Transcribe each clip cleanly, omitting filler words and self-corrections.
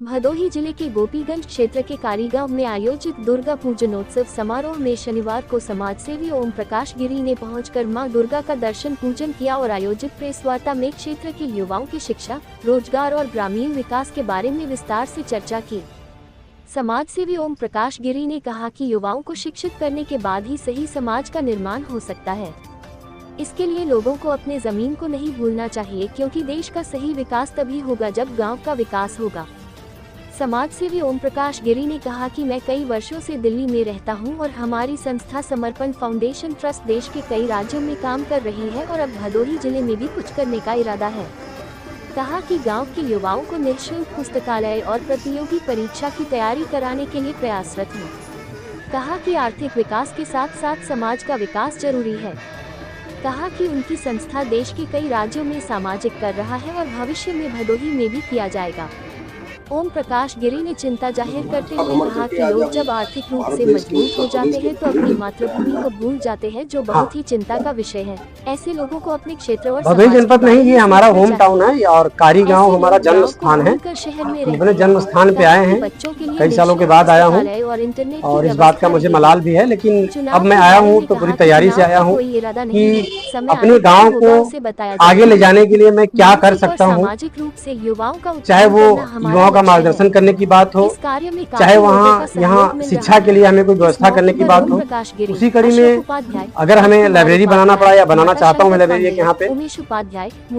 भदोही जिले के गोपीगंज क्षेत्र के कारीगांव में आयोजित दुर्गा पूजनोत्सव समारोह में शनिवार को समाजसेवी ओम प्रकाश गिरी ने पहुंचकर मां दुर्गा का दर्शन पूजन किया और आयोजित प्रेस वार्ता में क्षेत्र के युवाओं की शिक्षा, रोजगार और ग्रामीण विकास के बारे में विस्तार से चर्चा की। समाजसेवी ओम प्रकाश गिरी ने कहा कि युवाओं को शिक्षित करने के बाद ही सही समाज का निर्माण हो सकता है। इसके लिए लोगों को अपने जमीन को नहीं भूलना चाहिए, क्योंकि देश का सही विकास तभी होगा जब गांव का विकास होगा। समाजसेवी ओम प्रकाश गिरी ने कहा कि मैं कई वर्षों से दिल्ली में रहता हूं और हमारी संस्था समर्पण फाउंडेशन ट्रस्ट देश के कई राज्यों में काम कर रही है और अब भदोही जिले में भी कुछ करने का इरादा है। कहा कि गांव के युवाओं को निःशुल्क पुस्तकालय और प्रतियोगी परीक्षा की तैयारी कराने के लिए प्रयासरत हूँ। कहा कि आर्थिक विकास के साथ साथ समाज का विकास जरूरी है। कहा कि उनकी संस्था देश के कई राज्यों में सामाजिक कर रहा है और भविष्य में भदोही में भी किया जाएगा। ओम प्रकाश गिरी ने चिंता जाहिर करते हुए कहा कि लोग जब आर्थिक रूप से मजबूत हो जाते हैं तो अपनी मातृभूमि को भूल जाते हैं, जो बहुत ही चिंता का विषय है। ऐसे लोगों को अपने क्षेत्र और भदोही जनपद नहीं, ये हमारा होम टाउन है और कारीगांव हमारा जन्म स्थान है। अपने जन्म स्थान पे आए हैं, कई सालों के बाद आया हूँ और इस बात का मुझे मलाल भी है, लेकिन अब मैं आया हूँ तो पूरी तैयारी से आया हूँ कि अपने गाँव को आगे ले जाने के लिए मैं क्या कर सकता हूँ। चाहे वो युवाओं मार्गदर्शन करने की बात हो, चाहे वहाँ यहाँ शिक्षा के लिए हमें कोई व्यवस्था करने की बात हो। उसी कड़ी में अगर हमें लाइब्रेरी बनाना पड़ा या बनाना चाहता हूँ मैं लाइब्रेरी यहाँ पे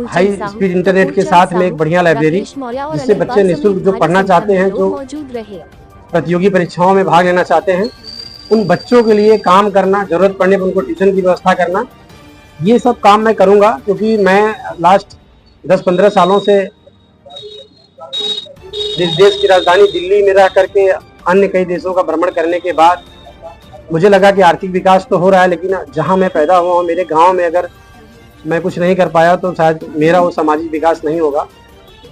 हाई स्पीड इंटरनेट के साथ में एक बढ़िया लाइब्रेरी, जिससे बच्चे निःशुल्क जो पढ़ना चाहते हैं, जो प्रतियोगी परीक्षाओं में भाग लेना चाहते हैं, उन बच्चों के लिए काम करना, जरूरत पड़ने पर उनको ट्यूशन की व्यवस्था करना, ये सब काम मैं करूँगा। क्योंकि मैं लास्ट 10-15 सालों से देश की राजधानी दिल्ली में रह करके अन्य कई देशों का भ्रमण करने के बाद मुझे लगा कि आर्थिक विकास तो हो रहा है, लेकिन जहां मैं पैदा हुआ हूं, मेरे गांव में अगर मैं कुछ नहीं कर पाया तो शायद मेरा वो सामाजिक विकास नहीं होगा।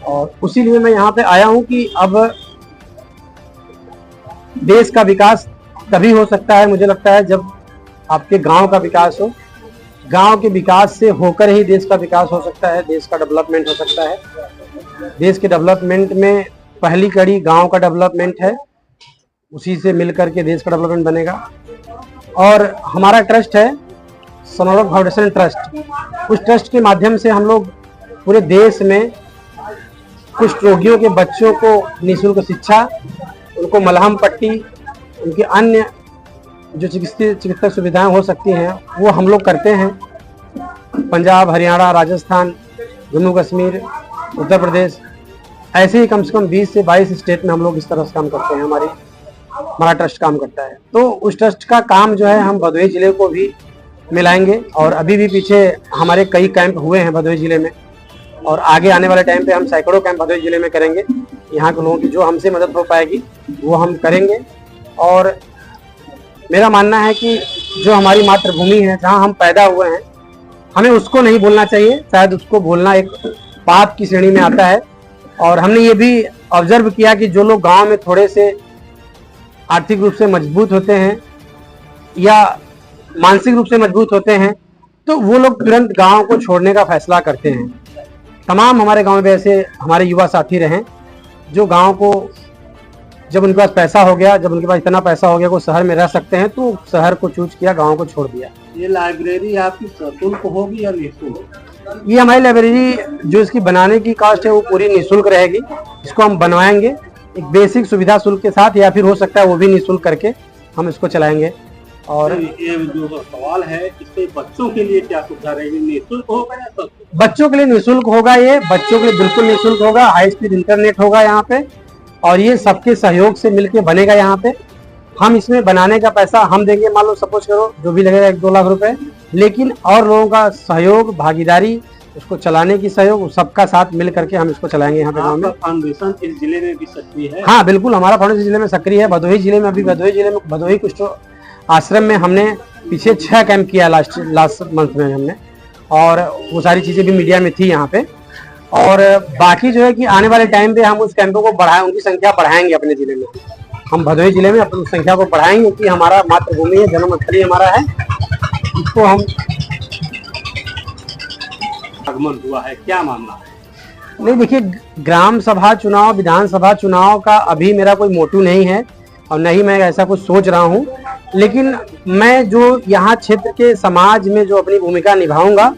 और उसी लिए मैं यहाँ पे आया हूं कि अब देश का विकास तभी हो सकता है, मुझे लगता है, जब आपके गाँव का विकास हो। गाँव के विकास से होकर ही देश का विकास हो सकता है, देश का डेवलपमेंट हो सकता है। देश के डेवलपमेंट में पहली कड़ी गांव का डेवलपमेंट है, उसी से मिलकर के देश का डेवलपमेंट बनेगा। और हमारा ट्रस्ट है समर्पण फाउंडेशन ट्रस्ट। उस ट्रस्ट के माध्यम से हम लोग पूरे देश में कुष्ठ रोगियों के बच्चों को निःशुल्क शिक्षा, उनको मलहम पट्टी, उनकी अन्य जो चिकित्सा सुविधाएं हो सकती हैं वो हम लोग करते हैं। पंजाब, हरियाणा, राजस्थान, जम्मू कश्मीर, उत्तर प्रदेश, ऐसे ही कम से कम 20 से 22 स्टेट में हम लोग इस तरह से काम करते हैं। हमारा ट्रस्ट काम करता है। तो उस ट्रस्ट का काम जो है हम भदोही जिले को भी मिलाएंगे। और अभी भी पीछे हमारे कई कैंप हुए हैं भदोही जिले में, और आगे आने वाले टाइम पे हम सैकड़ों कैंप भदोही जिले में करेंगे। यहाँ के लोगों की जो हमसे मदद हो पाएगी वो हम करेंगे। और मेरा मानना है कि जो हमारी मातृभूमि है, जहाँ हम पैदा हुए हैं, हमें उसको नहीं भूलना चाहिए। शायद उसको भूलना एक पाप की श्रेणी में आता है। और हमने ये भी ऑब्जर्व किया कि जो लोग गांव में थोड़े से आर्थिक रूप से मजबूत होते हैं या मानसिक रूप से मजबूत होते हैं, तो वो लोग तुरंत गांव को छोड़ने का फैसला करते हैं। तमाम हमारे गांव में ऐसे हमारे युवा साथी रहे जो गांव को, जब उनके पास पैसा हो गया, जब उनके पास इतना पैसा हो गया वो शहर में रह सकते हैं, तो शहर को चूज किया, गाँव को छोड़ दिया। ये लाइब्रेरी आपकी सशुल्क होगी या निःशुल्क? ये हमारी लाइब्रेरी जो इसकी बनाने की कॉस्ट है वो पूरी निःशुल्क रहेगी। इसको हम बनवाएंगे एक बेसिक सुविधा शुल्क के साथ, या फिर हो सकता है वो भी निःशुल्क करके हम इसको चलाएंगे। और ये जो सवाल है, इससे बच्चों के लिए क्या सुविधा रहेगी? निःशुल्क होगा या सशुल्क? बच्चों के लिए निःशुल्क होगा। ये बच्चों के लिए बिल्कुल निःशुल्क होगा। हाई स्पीड इंटरनेट होगा यहाँ पे, और ये सबके सहयोग से मिलके बनेगा। यहाँ पे हम इसमें बनाने का पैसा हम देंगे, मान लो सपोज करो जो भी लगेगा 1-2 लाख रुपए, लेकिन और लोगों का सहयोग, भागीदारी, उसको चलाने की सहयोग, सबका साथ मिल करके हम इसको चलाएंगे। यहाँ पे गाँव में फाउंडेशन इस जिले में भी सक्रिय है? हाँ बिल्कुल, हमारा फाउंडेशन जिले में सक्रिय है। भदोही जिले में अभी भदोही कुष्ठ आश्रम में हमने पीछे 6 कैंप किया लास्ट मंथ में हमने, और वो सारी चीजें भी मीडिया में थी यहाँ पे। और बाकी जो है कि आने वाले टाइम पे हम उस कैंपों को बढ़ाएं, उनकी संख्या बढ़ाएंगे अपने जिले में। हम भदोही जिले में अपनी संख्या को बढ़ाएंगे कि हमारा मातृभूमि है, जन्मस्थली हमारा है, इसको हम आगमन हुआ है, क्या मामला है? नहीं, देखिए, ग्राम सभा चुनाव, विधानसभा चुनाव का अभी मेरा कोई मोटू नहीं है और नहीं मैं ऐसा कुछ सोच रहा हूँ, लेकिन मैं जो यहाँ क्षेत्र के समाज में जो अपनी भूमिका निभाऊंगा,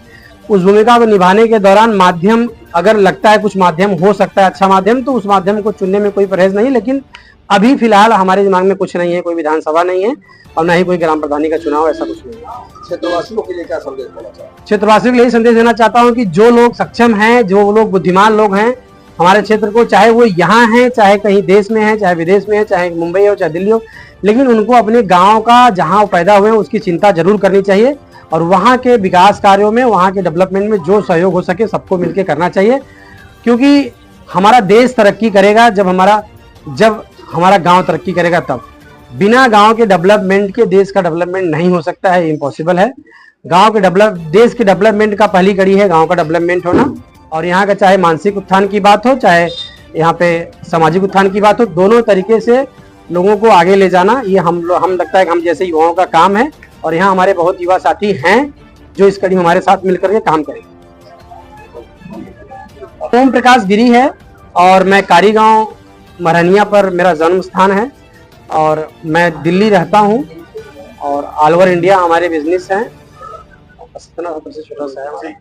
उस भूमिका को निभाने के दौरान माध्यम अगर लगता है कुछ माध्यम हो सकता है अच्छा माध्यम, तो उस माध्यम को चुनने में कोई परहेज नहीं। लेकिन अभी फिलहाल हमारे दिमाग में कुछ नहीं है, कोई विधानसभा नहीं है और न ही कोई ग्राम प्रधानी का चुनाव, ऐसा कुछ नहीं है। क्षेत्रवासियों के लिए क्या संदेश देना चाहते हैं? क्षेत्रवासियों के लिए संदेश देना चाहता हूं कि जो लोग सक्षम हैं, जो लोग बुद्धिमान लोग हैं हमारे क्षेत्र को, चाहे वो यहाँ हैं, चाहे कहीं देश में है, चाहे विदेश में है, चाहे मुंबई हो, चाहे दिल्ली हो, लेकिन उनको अपने गांव का, जहां वो पैदा हुए हैं, उसकी चिंता जरूर करनी चाहिए और वहां के विकास कार्यों में, वहां के डेवलपमेंट में जो सहयोग हो सके सबको मिलकर करना चाहिए। क्योंकि हमारा देश तरक्की करेगा जब हमारा गांव तरक्की करेगा तब। बिना गांव के डेवलपमेंट के देश का डेवलपमेंट नहीं हो सकता है, इम्पॉसिबल है। देश के डेवलपमेंट का पहली कड़ी है गांव का डेवलपमेंट होना, और यहाँ का चाहे मानसिक उत्थान की बात हो, चाहे यहाँ पे सामाजिक उत्थान की बात हो, दोनों तरीके से लोगों को आगे ले जाना ये हम लगता है कि हम जैसे युवाओं का काम है। और यहाँ हमारे बहुत युवा साथी हैं जो इस कड़ी में हमारे साथ मिलकर के काम करेंगे। ओम प्रकाश गिरी है और मैं कारीगांव मरहनिया पर मेरा जन्म स्थान है और मैं दिल्ली रहता हूँ और ऑल ओवर इंडिया हमारे बिजनेस हैं। छोटा सा है।